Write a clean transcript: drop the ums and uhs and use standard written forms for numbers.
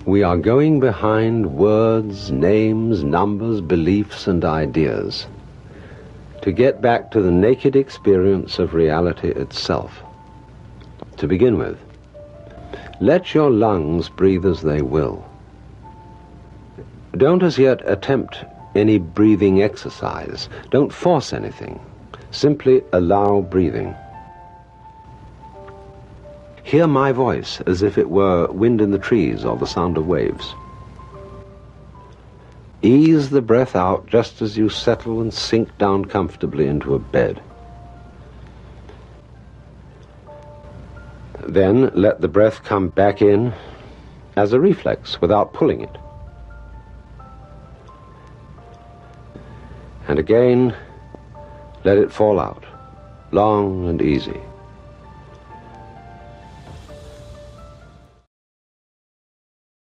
We are going behind words, names, numbers, beliefs, and ideas to get back to the naked experience of reality itself. To begin with, let your lungs breathe as they will. Don't as yet attempt any breathing exercise. Don't force anything. Simply allow breathing. Hear my voice as if it were wind in the trees or the sound of waves. Ease the breath out just as you settle and sink down comfortably into a bed. Then let the breath come back in as a reflex without pulling it. And again, let it fall out, long and easy.